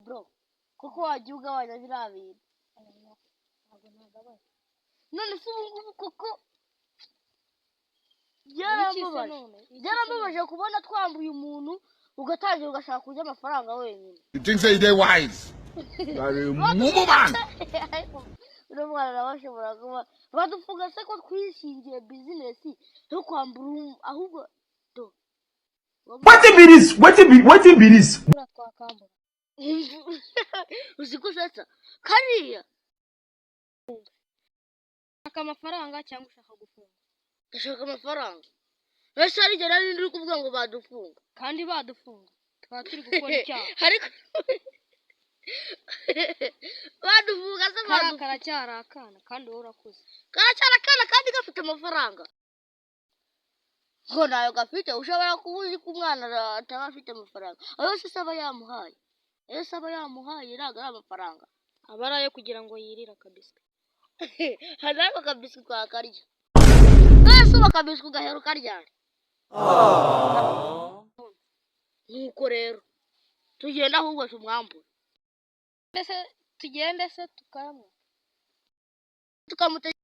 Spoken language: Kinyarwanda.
bro kuko wagiye ugabanya biriya bintu none se ubu ngubu kuko byarambabaje kubona twambuye umuntu ugatangira ugashaka kurya amafaranga wenyine. You think say they wise? Urumwana nabashobora kuba badufuga se ko twishingiye bizinesi yo kwambura ahubwo do What be this? uzi ko usetsa kariya ushaka amafaranga cyangwa ushaka gufunga? ndashaka amafaranga. Ese ari jye nari ndi kuvuga ngo badufunga kandi badufunga twaba turi gukora icyaha ariko badufunga se karacyari akana kandi wowe urakuze. karacyari akana kandi gafite amafaranga ngo nayo gafite. Ushobora kuba uzi ko umwana ataba afite amafaranga ayo se aba yamuhaye. Ese aba yamuhaye ntabwo ari amafaranga aba ari ayo kugira ngo yirire akabiswi. hari ako kabiswi twakarya ese uba akabiswi ugahera ukaryana. Nuko rero tugenda ahubwo tumwambure mbese tugende se tukamutega